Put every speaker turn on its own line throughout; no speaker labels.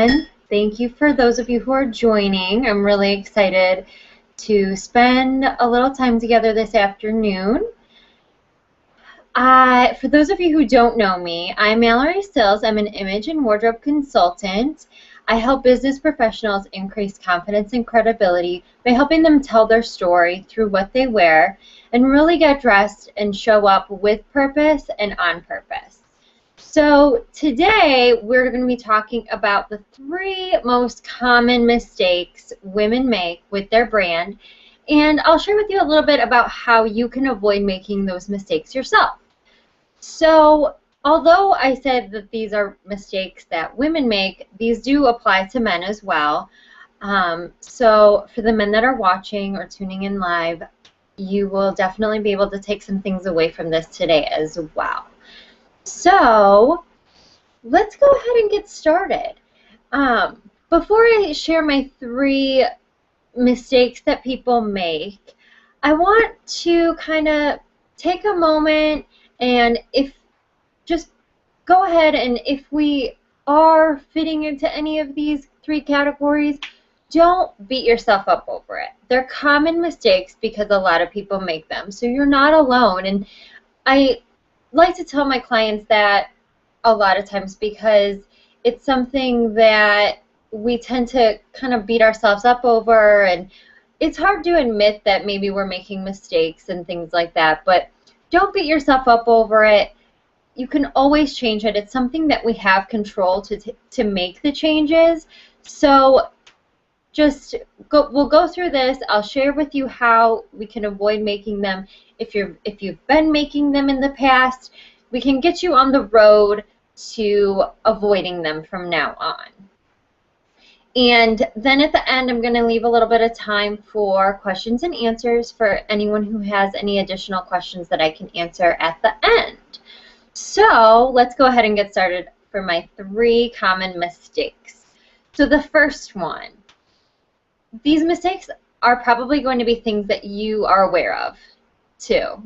everyone. Thank you for those of you who are joining. I'm really excited to spend a little time together this afternoon. For those of you who don't know me, I'm Mallory Sills. I'm an image and wardrobe consultant. I help business professionals increase confidence and credibility by helping them tell their story through what they wear and really get dressed and show up with purpose and on purpose. So today we're going to be talking about the 3 most common mistakes women make with their brand, and I'll share with you a little bit about how you can avoid making those mistakes yourself. So although I said that these are mistakes that women make, these do apply to men as well. So for the men that are watching or tuning in live, you will definitely be able to take some things away from this today as well. So let's go ahead and get started. Before I share my 3 mistakes that people make, I want to kind of take a moment and just go ahead, and if we are fitting into any of these 3 categories, don't beat yourself up over it. They're common mistakes because a lot of people make them, so you're not alone. And I like to tell my clients that a lot of times because it's something that we tend to kind of beat ourselves up over, and it's hard to admit that maybe we're making mistakes and things like that, but don't beat yourself up over it. You can always change it. It's something that we have control to make the changes. So we'll go through this. I'll share with you how we can avoid making them. If you've been making them in the past, we can get you on the road to avoiding them from now on. And then at the end, I'm going to leave a little bit of time for questions and answers for anyone who has any additional questions that I can answer at the end. So let's go ahead and get started for my 3 common mistakes. So the first one, these mistakes are probably going to be things that you are aware of too.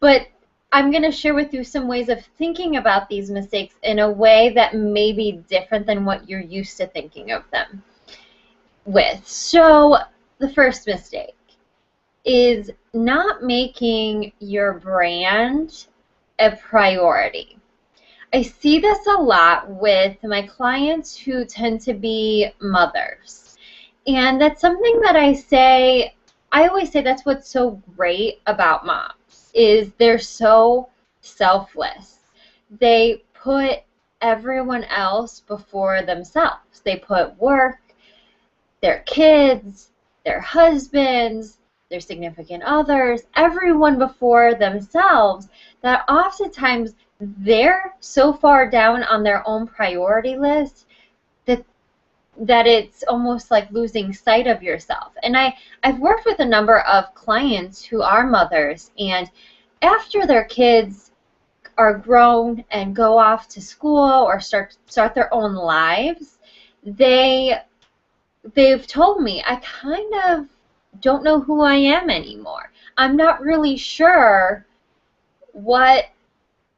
But I'm going to share with you some ways of thinking about these mistakes in a way that may be different than what you're used to thinking of them with. So the first mistake is not making your brand a priority. I see this a lot with my clients who tend to be mothers. And that's something that I always say that's what's so great about moms, is they're so selfless. They put everyone else before themselves. They put work, their kids, their husbands, their significant others, everyone before themselves, that oftentimes they're so far down on their own priority list that it's almost like losing sight of yourself. And I've worked with a number of clients who are mothers, and after their kids are grown and go off to school or start their own lives, they've told me, I kind of don't know who I am anymore. I'm not really sure what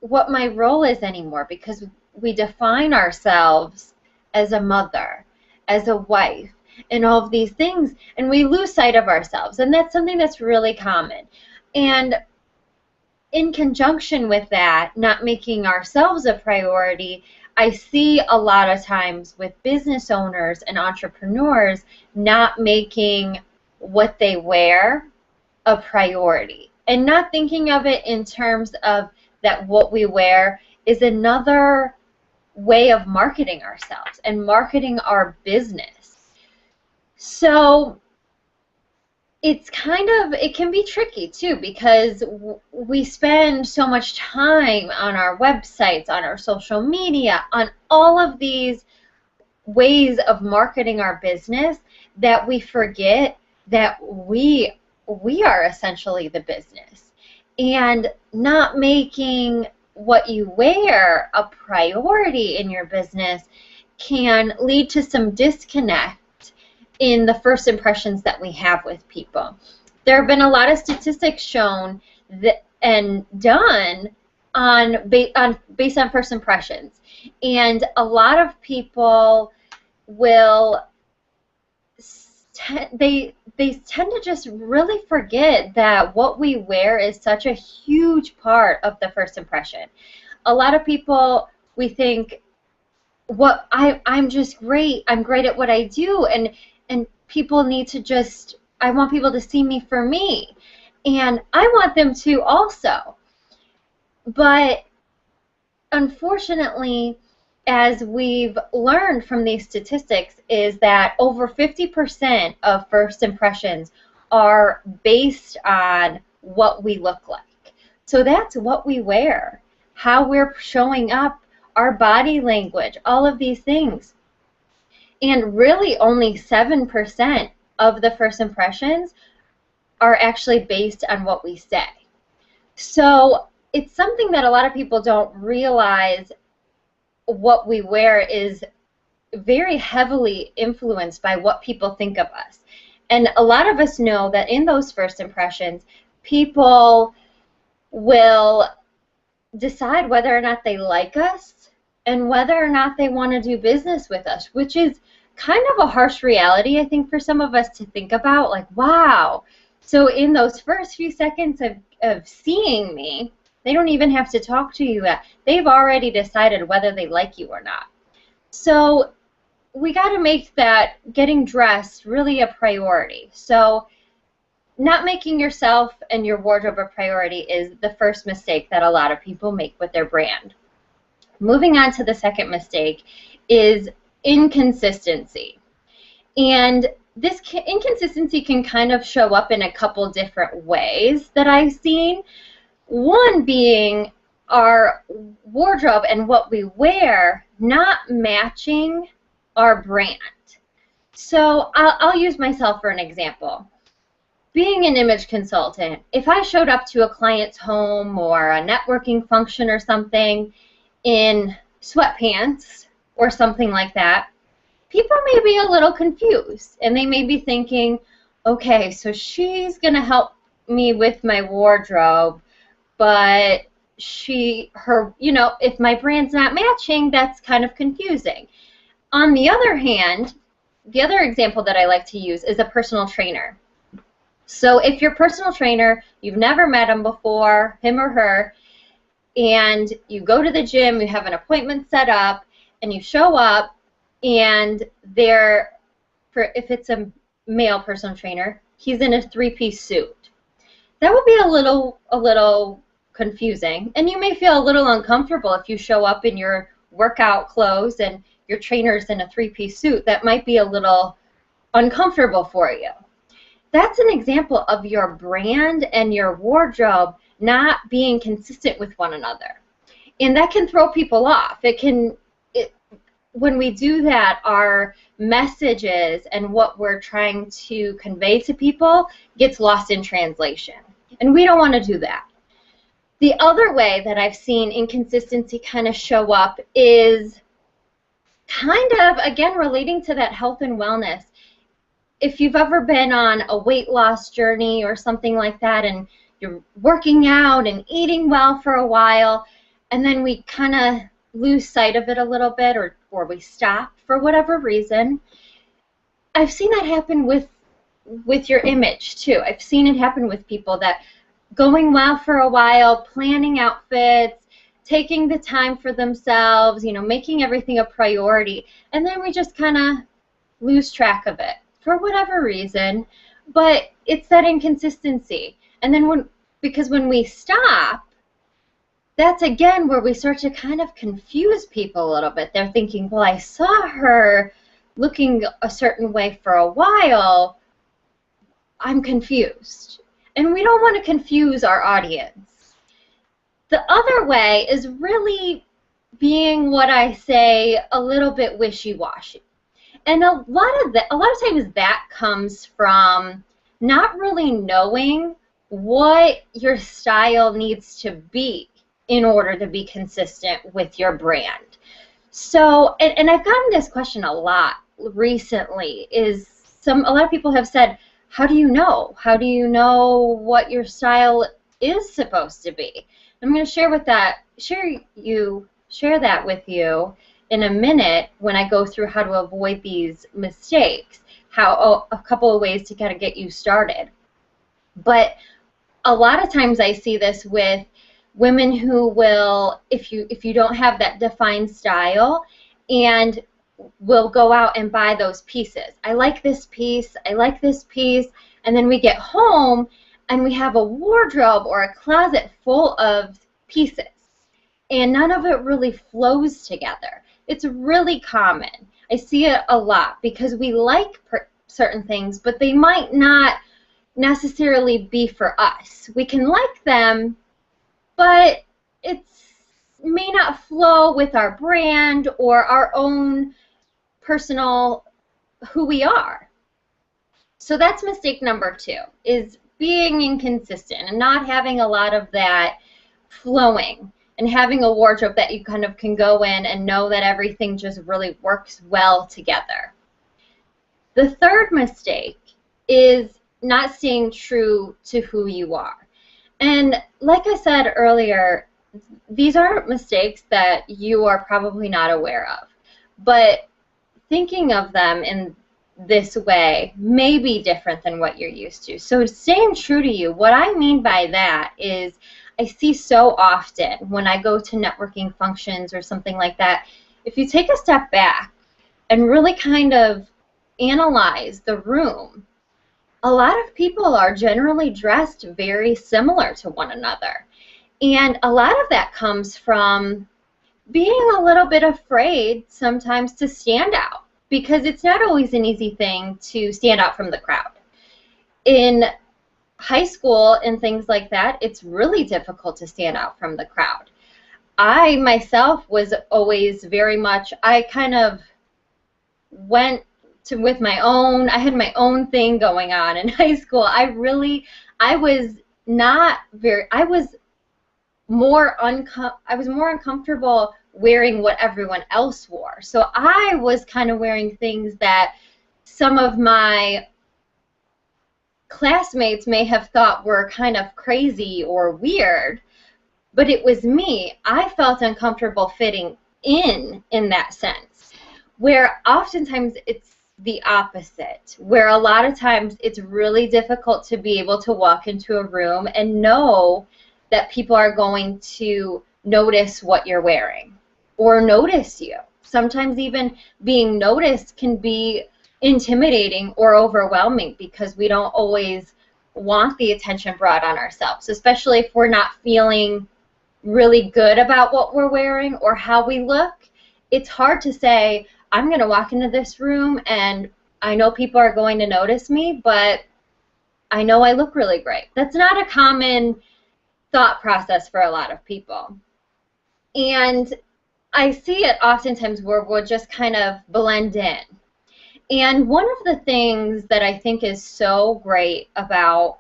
my role is anymore, because we define ourselves as a mother, as a wife, and all of these things, and we lose sight of ourselves. And that's something that's really common. And in conjunction with that, not making ourselves a priority, I see a lot of times with business owners and entrepreneurs not making what they wear a priority, and not thinking of it in terms of that what we wear is another way of marketing ourselves and marketing our business. So it can be tricky too, because we spend so much time on our websites, on our social media, on all of these ways of marketing our business, that we forget that we are essentially the business. And not making what you wear a priority in your business can lead to some disconnect in the first impressions that we have with people. There have been a lot of statistics shown that, and done based on first impressions. And a lot of people will they tend to just really forget that what we wear is such a huge part of the first impression. A lot of people, we think, I'm just great. I'm great at what I do, and people need to just, I want people to see me for me, and I want them to also. But unfortunately, as we've learned from these statistics, is that over 50% of first impressions are based on what we look like. So that's what we wear, how we're showing up, our body language, all of these things. And really only 7% of the first impressions are actually based on what we say. So it's something that a lot of people don't realize. What we wear is very heavily influenced by what people think of us. And a lot of us know that in those first impressions, people will decide whether or not they like us and whether or not they want to do business with us, which is kind of a harsh reality, I think, for some of us to think about. Like, wow, so in those first few seconds of seeing me, they don't even have to talk to you yet. They've already decided whether they like you or not. So we got to make that getting dressed really a priority. So not making yourself and your wardrobe a priority is the first mistake that a lot of people make with their brand. Moving on to the second mistake is inconsistency. And this inconsistency can kind of show up in a couple different ways that I've seen. One being our wardrobe and what we wear not matching our brand. So I'll use myself for an example. Being an image consultant, if I showed up to a client's home or a networking function or something in sweatpants or something like that, people may be a little confused, and they may be thinking, okay, so she's going to help me with my wardrobe, but if my brand's not matching, that's kind of confusing. On the other hand, the other example that I like to use is a personal trainer. So if your personal trainer, you've never met him before, him or her, and you go to the gym, you have an appointment set up, and you show up, and if it's a male personal trainer, he's in a three-piece suit. That would be a little confusing, and you may feel a little uncomfortable if you show up in your workout clothes and your trainer's in a three-piece suit. That might be a little uncomfortable for you. That's an example of your brand and your wardrobe not being consistent with one another, and that can throw people off. When we do that, our messages and what we're trying to convey to people gets lost in translation, and we don't want to do that. The other way that I've seen inconsistency kind of show up is kind of, again, relating to that health and wellness. If you've ever been on a weight loss journey or something like that, and you're working out and eating well for a while, and then we kind of lose sight of it a little bit, or we stop for whatever reason. I've seen that happen with your image too. I've seen it happen with people that going well for a while, planning outfits, taking the time for themselves, making everything a priority, and then we just kind of lose track of it for whatever reason. But it's that inconsistency. And then because when we stop, that's again where we start to kind of confuse people a little bit. They're thinking, well, I saw her looking a certain way for a while, I'm confused. And we don't want to confuse our audience. The other way is really being, what I say, a little bit wishy-washy. And a lot of times that comes from not really knowing what your style needs to be in order to be consistent with your brand. So, and I've gotten this question a lot recently, a lot of people have said, how do you know? How do you know what your style is supposed to be? I'm going to share share that with you in a minute when I go through how to avoid these mistakes, how a couple of ways to kind of get you started. But a lot of times I see this with women who will, if you don't have that defined style, and will go out and buy those pieces. I like this piece, I like this piece, and then we get home and we have a wardrobe or a closet full of pieces, and none of it really flows together. It's really common. I see it a lot because we like certain things, but they might not necessarily be for us. We can like them, but it may not flow with our brand or our own personal who we are. So that's mistake number 2, is being inconsistent and not having a lot of that flowing, and having a wardrobe that you kind of can go in and know that everything just really works well together. The third mistake is not staying true to who you are. And like I said earlier, these are mistakes that you are probably not aware of. But thinking of them in this way may be different than what you're used to. So staying true to you, what I mean by that is I see so often when I go to networking functions or something like that, if you take a step back and really kind of analyze the room, a lot of people are generally dressed very similar to one another. And a lot of that comes from being a little bit afraid sometimes to stand out, because it's not always an easy thing to stand out from the crowd. In high school and things like that, it's really difficult to stand out from the crowd. I myself was always very much, I kind of went to with my own, I had my own thing going on in high school. I was more uncomfortable wearing what everyone else wore. So I was kind of wearing things that some of my classmates may have thought were kind of crazy or weird, but it was me. I felt uncomfortable fitting in that sense, where oftentimes it's the opposite, where a lot of times it's really difficult to be able to walk into a room and know that people are going to notice what you're wearing or notice you. Sometimes even being noticed can be intimidating or overwhelming because we don't always want the attention brought on ourselves, especially if we're not feeling really good about what we're wearing or how we look. It's hard to say, I'm going to walk into this room and I know people are going to notice me, but I know I look really great. That's not a common thought process for a lot of people. And I see it oftentimes where we'll just kind of blend in. And one of the things that I think is so great about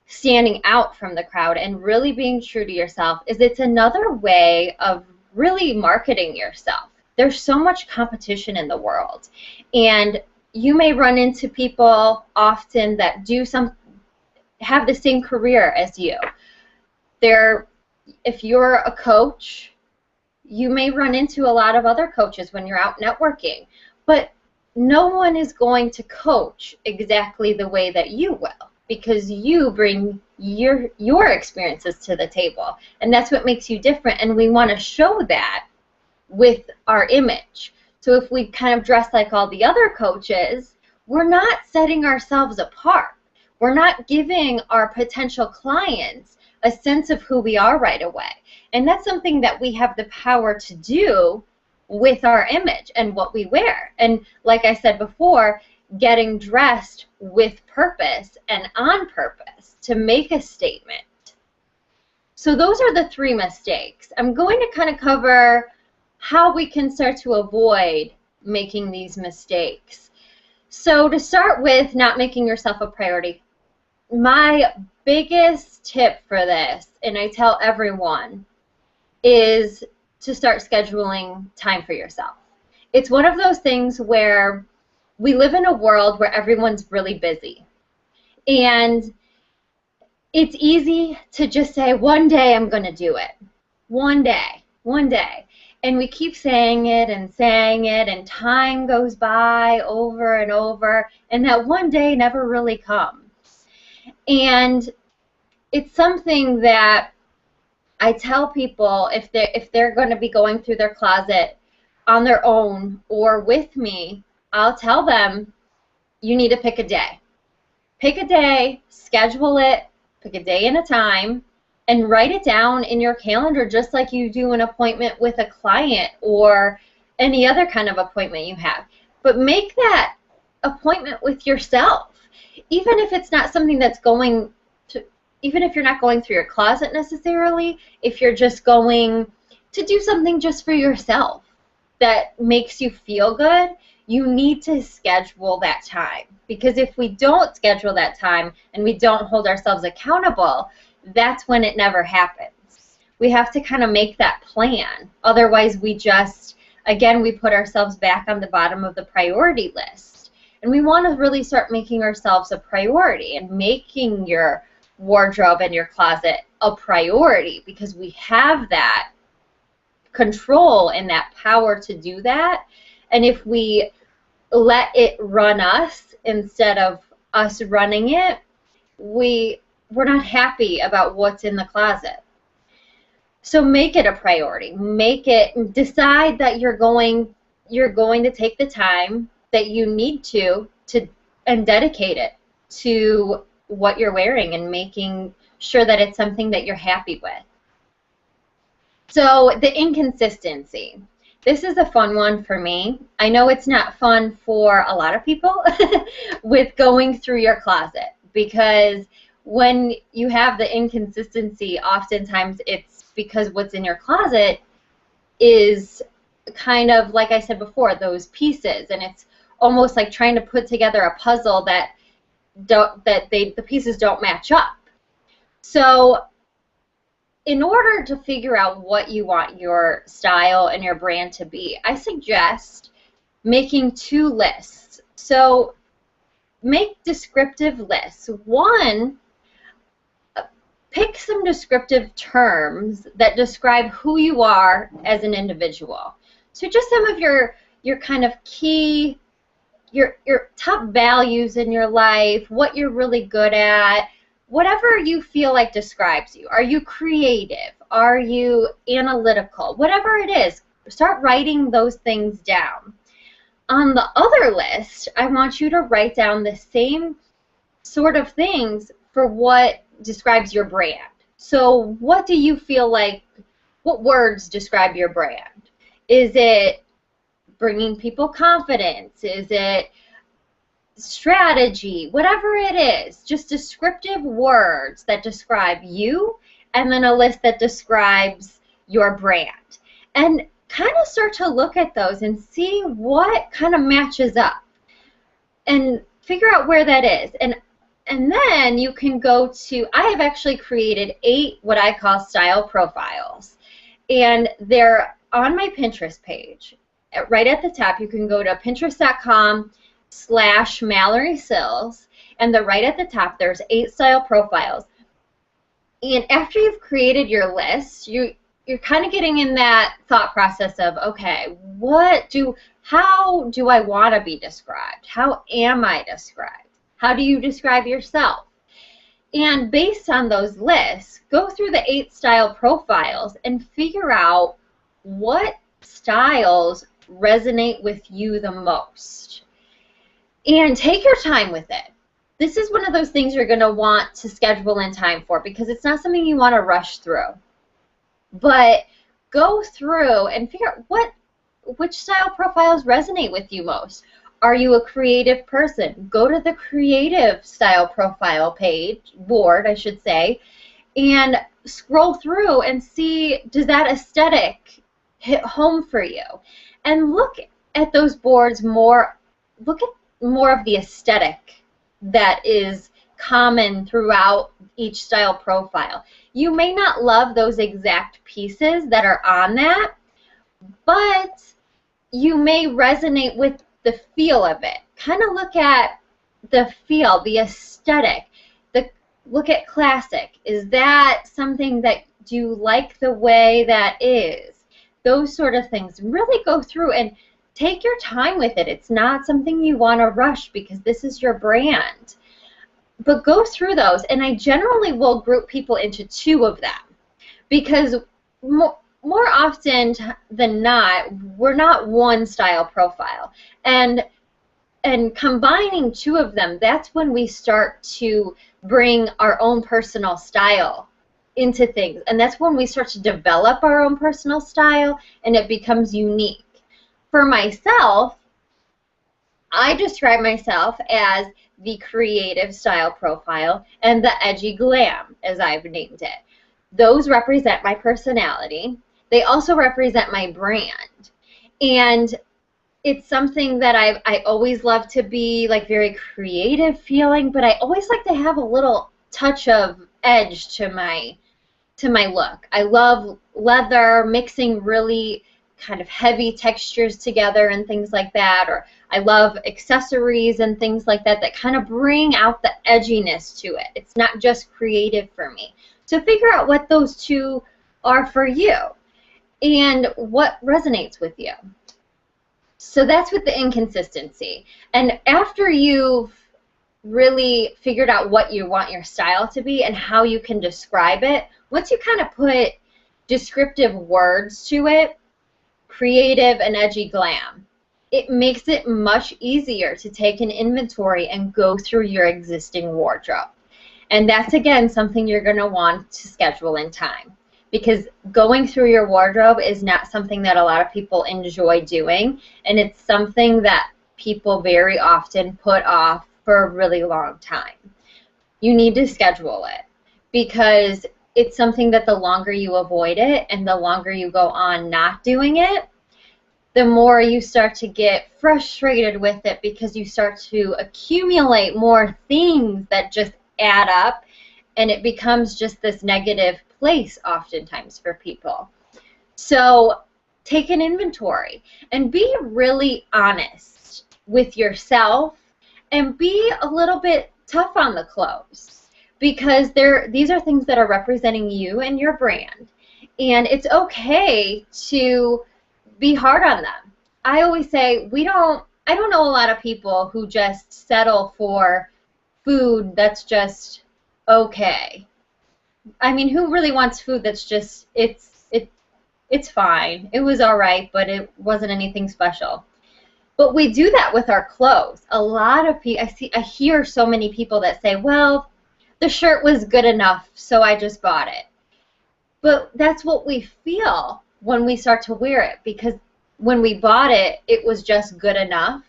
standing out from the crowd and really being true to yourself is it's another way of really marketing yourself. There's so much competition in the world, and you may run into people often that have the same career as you. If you're a coach, you may run into a lot of other coaches when you're out networking, but no one is going to coach exactly the way that you will, because you bring your experiences to the table, and that's what makes you different, and we want to show that with our image. So if we kind of dress like all the other coaches, we're not setting ourselves apart. We're not giving our potential clients a sense of who we are right away. And that's something that we have the power to do with our image and what we wear. And like I said before, getting dressed with purpose and on purpose to make a statement. So those are the 3 mistakes. I'm going to kind of cover how we can start to avoid making these mistakes. So to start with, not making yourself a priority. My biggest tip for this, and I tell everyone, is to start scheduling time for yourself. It's one of those things where we live in a world where everyone's really busy. And it's easy to just say, one day I'm going to do it. One day. And we keep saying it, and time goes by over and over, and that one day never really comes. And it's something that I tell people, if they're going to be going through their closet on their own or with me, I'll tell them, you need to pick a day. Pick a day, schedule it, pick a day and a time, and write it down in your calendar just like you do an appointment with a client or any other kind of appointment you have. But make that appointment with yourself. Even if it's not something that's going to, even if you're not going through your closet necessarily, if you're just going to do something just for yourself that makes you feel good, you need to schedule that time. Because if we don't schedule that time and we don't hold ourselves accountable, that's when it never happens. We have to kind of make that plan. Otherwise, we just, again, we put ourselves back on the bottom of the priority list. And we want to really start making ourselves a priority and making your wardrobe and your closet a priority, because we have that control and that power to do that. And if we let it run us instead of us running it, we're not happy about what's in the closet. So make it a priority. Decide that you're going to take the time that you need to and dedicate it to what you're wearing and making sure that it's something that you're happy with. So the inconsistency. This is a fun one for me. I know it's not fun for a lot of people with going through your closet, because when you have the inconsistency, oftentimes it's because what's in your closet is kind of, like I said before, those pieces, and it's almost like trying to put together a puzzle that the pieces don't match up. So in order to figure out what you want your style and your brand to be, I suggest making 2 lists. So make descriptive lists. One, pick some descriptive terms that describe who you are as an individual. So just some of your kind of key, your top values in your life, what you're really good at, whatever you feel like describes you. Are you creative? Are you analytical? Whatever it is, start writing those things down. On the other list, I want you to write down the same sort of things for what describes your brand. So what do you feel like, what words describe your brand? Is it bringing people confidence? Is it strategy? Whatever it is, just descriptive words that describe you, and then a list that describes your brand. And kind of start to look at those and see what kind of matches up and figure out where that is. And then you can go to, I have actually created 8 what I call style profiles, and they're on my Pinterest page. Right at the top, you can go to pinterest.com/Mallory Sills, and right at the top there's 8 style profiles. And after you've created your list, you're kind of getting in that thought process of, okay, how do I want to be described? How am I described? How do you describe yourself? And based on those lists, go through the 8 style profiles and figure out what styles resonate with you the most. And take your time with it. This is one of those things you're going to want to schedule in time for, because it's not something you want to rush through. But go through and figure out which style profiles resonate with you most. Are you a creative person? Go to the creative style profile board, I should say, and scroll through and see, does that aesthetic hit home for you? And look at those boards more, look at more of the aesthetic that is common throughout each style profile. You may not love those exact pieces that are on that, but you may resonate with the feel of it. Kind of look at the feel, the aesthetic. Look at classic. Is that something that, do you like the way that is? those sort of things. Really go through and take your time with it. It's not something you want to rush because this is your brand. But go through those, and I generally will group people into 2 of them because more often than not, we're not one style profile. And combining 2 of them, that's when we start to bring our own personal style into things. And that's when we start to develop our own personal style, and it becomes unique. For myself, I describe myself as the creative style profile and the edgy glam, as I've named it. Those represent my personality. They also represent my brand. And it's something that I always love to be like very creative feeling, but I always like to have a little touch of edge to my look. I love leather, mixing really kind of heavy textures together and things like that, or I love accessories and things like that that kind of bring out the edginess to it. It's not just creative for me. So figure out what those 2 are for you and what resonates with you. So that's with the inconsistency. And after you've really figured out what you want your style to be and how you can describe it, once you kind of put descriptive words to it, creative and edgy glam, it makes it much easier to take an inventory and go through your existing wardrobe. And that's, again, something you're going to want to schedule in time, because going through your wardrobe is not something that a lot of people enjoy doing, and it's something that people very often put off for a really long time. You need to schedule it, because it's something that the longer you avoid it and the longer you go on not doing it, the more you start to get frustrated with it, because you start to accumulate more things that just add up, and it becomes just this negative place oftentimes for people. So take an inventory and be really honest with yourself, and be a little bit tough on the clothes, because these are things that are representing you and your brand, and it's okay to be hard on them. I always say I don't know a lot of people who just settle for food that's just okay. I mean, who really wants food that's just, it's fine. It was all right, but it wasn't anything special. But we do that with our clothes. A lot of people, I hear so many people that say, well, the shirt was good enough, so I just bought it. But that's what we feel when we start to wear it, because when we bought it, it was just good enough.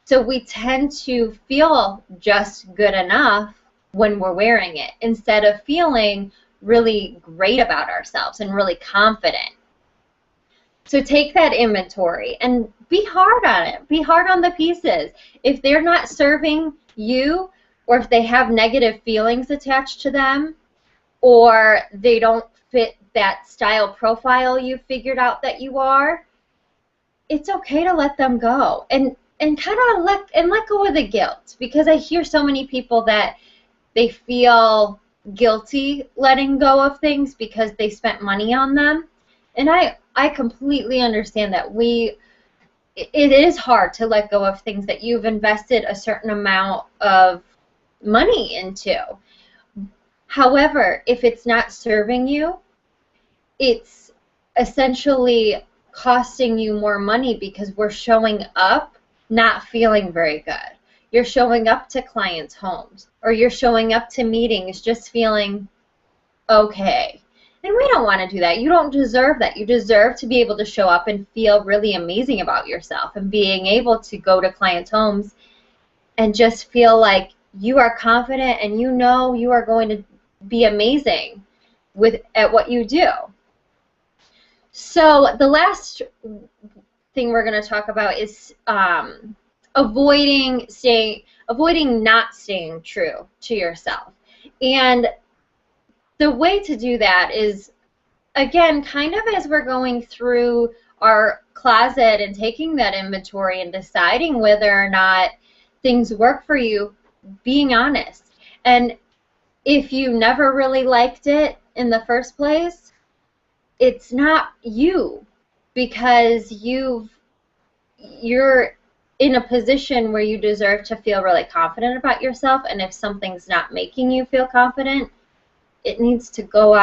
So we tend to feel just good enough when we're wearing it, instead of feeling really great about ourselves and really confident. So take that inventory and be hard on it. Be hard on the pieces. If they're not serving you, or if they have negative feelings attached to them, or they don't fit that style profile you figured out that you are, it's okay to let them go and kind of let go of the guilt, because I hear so many people that they feel guilty letting go of things because they spent money on them. And I completely understand that it is hard to let go of things that you've invested a certain amount of money into. However, if it's not serving you, it's essentially costing you more money, because we're showing up not feeling very good. You're showing up to clients' homes, or you're showing up to meetings just feeling okay. And we don't want to do that. You don't deserve that. You deserve to be able to show up and feel really amazing about yourself, and being able to go to clients' homes and just feel like you are confident and you know you are going to be amazing at what you do. So the last thing we're going to talk about is avoiding not staying true to yourself. And the way to do that is, again, kind of as we're going through our closet and taking that inventory and deciding whether or not things work for you, being honest. And if you never really liked it in the first place, it's not you. because you're in a position where you deserve to feel really confident about yourself, and if something's not making you feel confident, it needs to go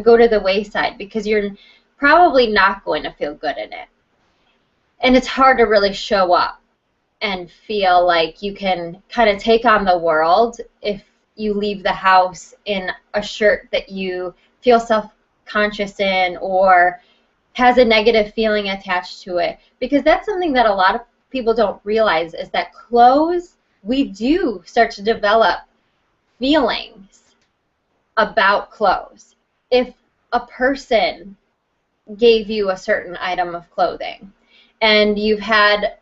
go to the wayside, because you're probably not going to feel good in it. And it's hard to really show up and feel like you can kind of take on the world if you leave the house in a shirt that you feel self-conscious in or has a negative feeling attached to it. Because that's something that a lot of people don't realize, is that clothes, we do start to develop feelings about clothes. If a person gave you a certain item of clothing and you've had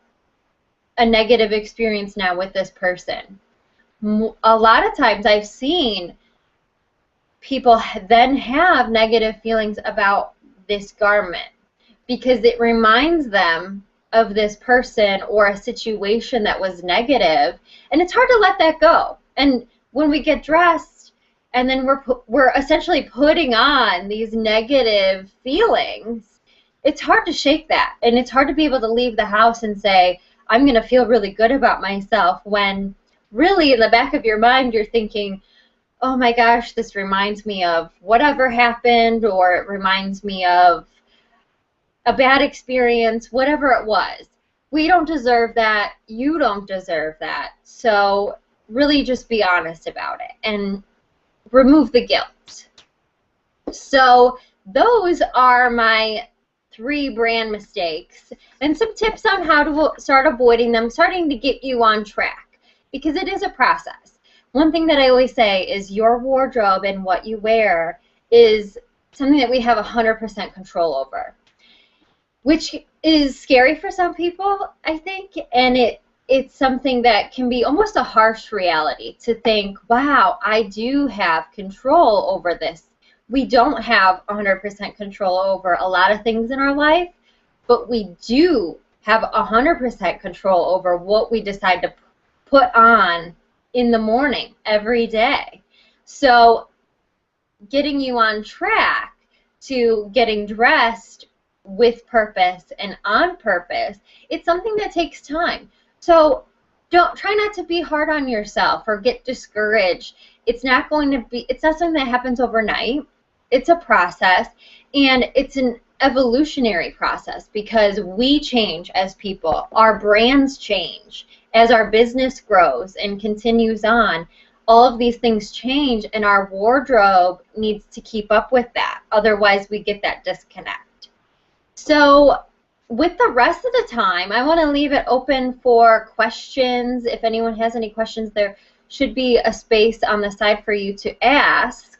a negative experience now with this person, a lot of times I've seen people then have negative feelings about this garment because it reminds them of this person or a situation that was negative, and it's hard to let that go. And when we get dressed and then we're essentially putting on these negative feelings, it's hard to shake that, and it's hard to be able to leave the house and say, I'm going to feel really good about myself, when really in the back of your mind you're thinking, oh my gosh, this reminds me of whatever happened, or it reminds me of a bad experience, whatever it was. We don't deserve that. You don't deserve that. So really just be honest about it and remove the guilt. So those are my 3 brand mistakes and some tips on how to start avoiding them, starting to get you on track, because it is a process. One thing that I always say is your wardrobe and what you wear is something that we have 100% control over, which is scary for some people, I think, and it's something that can be almost a harsh reality to think, wow, I do have control over this. We don't have 100% control over a lot of things in our life, but we do have 100% control over what we decide to put on in the morning every day. So getting you on track to getting dressed with purpose and on purpose, it's something that takes time. So try not to be hard on yourself or get discouraged. It's not something that happens overnight. It's a process, and it's an evolutionary process, because we change as people. Our brands change as our business grows and continues on. All of these things change, and our wardrobe needs to keep up with that. Otherwise, we get that disconnect. So with the rest of the time, I want to leave it open for questions. If anyone has any questions, there should be a space on the side for you to ask.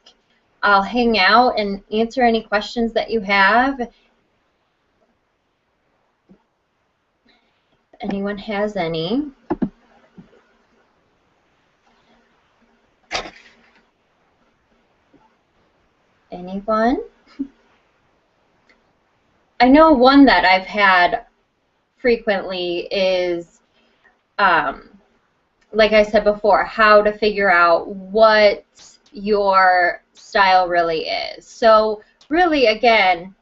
I'll hang out and answer any questions that you have. If anyone has any. Anyone? I know one that I've had frequently is, like I said before, how to figure out what your style really is. So really, again,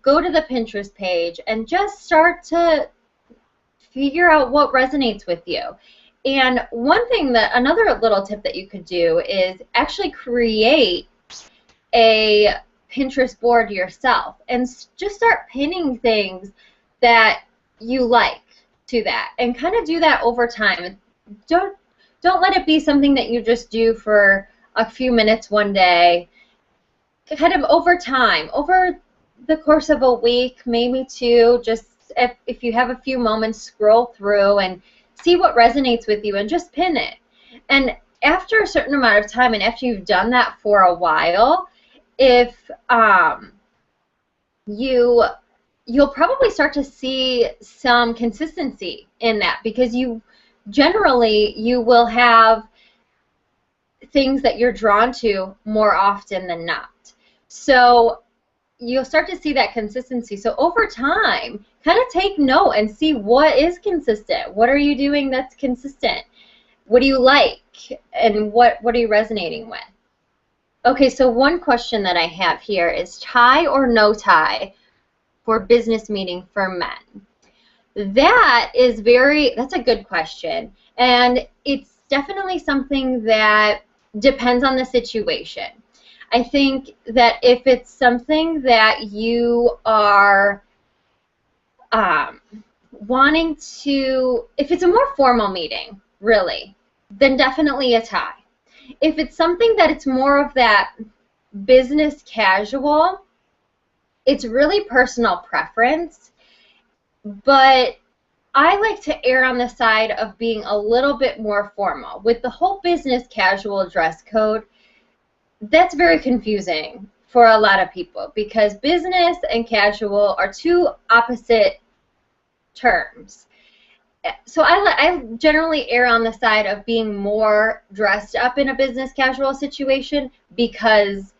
go to the Pinterest page and just start to figure out what resonates with you. And another little tip that you could do is actually create a Pinterest board yourself and just start pinning things that you like to that, and kind of do that over time. Don't let it be something that you just do for a few minutes one day. Kind of over time, over the course of a week, maybe 2, just if you have a few moments, scroll through and see what resonates with you and just pin it. And after a certain amount of time, and after you've done that for a while, if you'll probably start to see some consistency in that, because you will have things that you're drawn to more often than not. So you'll start to see that consistency. So over time, kind of take note and see what is consistent. What are you doing that's consistent? What do you like? And what are you resonating with? Okay, so one question that I have here is tie or no tie. for business meeting for men? That's a good question. And it's definitely something that depends on the situation. I think that if it's something that you are wanting to, if it's a more formal meeting, really, then definitely a tie. If it's something that it's more of that business casual, it's really personal preference, but I like to err on the side of being a little bit more formal. With the whole business casual dress code, that's very confusing for a lot of people because business and casual are two opposite terms. So I generally err on the side of being more dressed up in a business casual situation because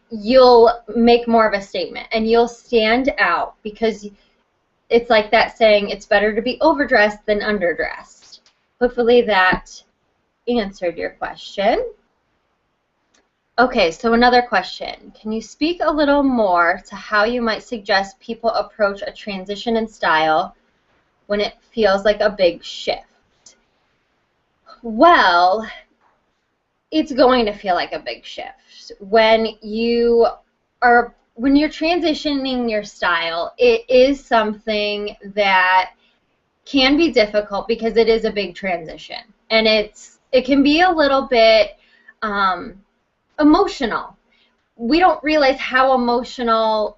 you'll make more of a statement and you'll stand out because it's like that saying, it's better to be overdressed than underdressed. Hopefully that answered your question. Okay, so another question. Can you speak a little more to how you might suggest people approach a transition in style when it feels like a big shift? Well, it's going to feel like a big shift. When you're transitioning your style, it is something that can be difficult because it is a big transition. And it can be a little bit emotional. We don't realize how emotional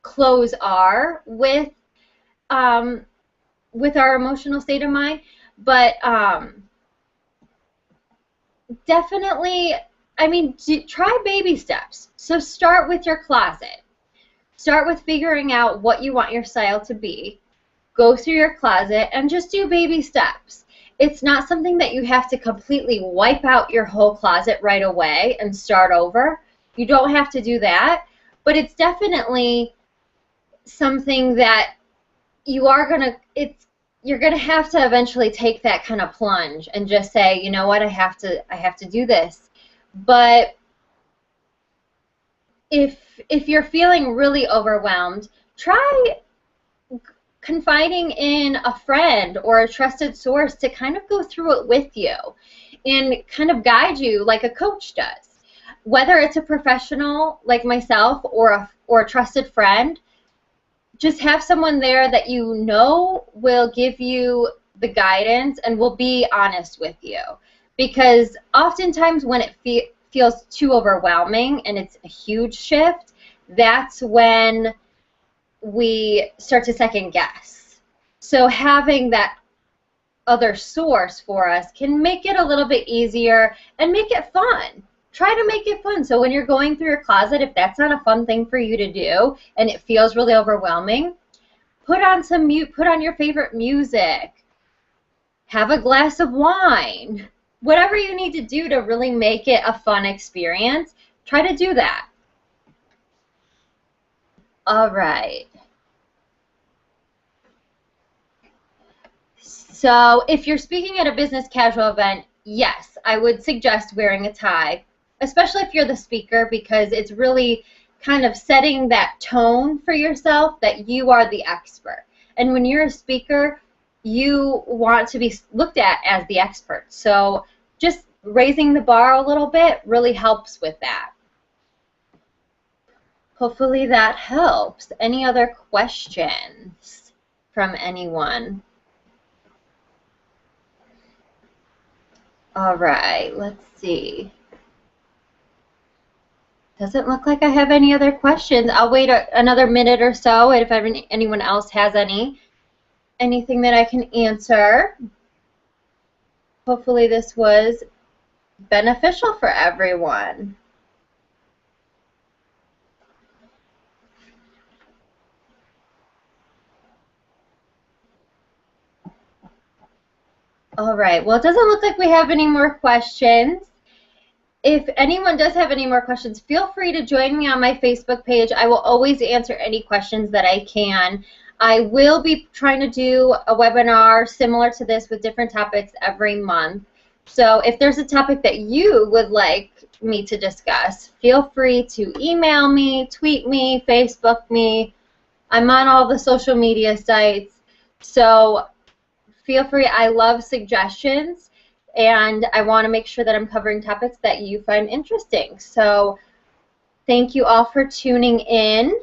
clothes are with our emotional state of mind, but definitely, I mean, try baby steps. So start with your closet. Start with figuring out what you want your style to be. Go through your closet and just do baby steps. It's not something that you have to completely wipe out your whole closet right away and start over. You don't have to do that, but it's definitely something that you're gonna have to eventually take that kind of plunge and just say, you know what, I have to do this. But if you're feeling really overwhelmed, try confiding in a friend or a trusted source to kind of go through it with you and kind of guide you like a coach does. Whether it's a professional like myself or a trusted friend, just have someone there that you know will give you the guidance and will be honest with you. Because oftentimes when it feels too overwhelming and it's a huge shift, that's when we start to second guess. So having that other source for us can make it a little bit easier and make it fun. Try to make it fun. So when you're going through your closet, if that's not a fun thing for you to do and it feels really overwhelming, put on your favorite music. Have a glass of wine. Whatever you need to do to really make it a fun experience, try to do that. All right. So if you're speaking at a business casual event, yes, I would suggest wearing a tie, especially if you're the speaker, because it's really kind of setting that tone for yourself that you are the expert. And when you're a speaker, you want to be looked at as the expert. So just raising the bar a little bit really helps with that. Hopefully that helps. Any other questions from anyone? All right, let's see. Doesn't look like I have any other questions. I'll wait another minute or so if anyone else has anything that I can answer. Hopefully this was beneficial for everyone. All right, well, it doesn't look like we have any more questions. If anyone does have any more questions, feel free to join me on my Facebook page. I will always answer any questions that I can. I will be trying to do a webinar similar to this with different topics every month. So if there's a topic that you would like me to discuss, feel free to email me, tweet me, Facebook me. I'm on all the social media sites. So feel free. I love suggestions, and I want to make sure that I'm covering topics that you find interesting. So thank you all for tuning in.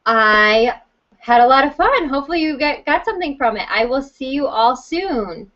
I had a lot of fun. Hopefully you got something from it. I will see you all soon.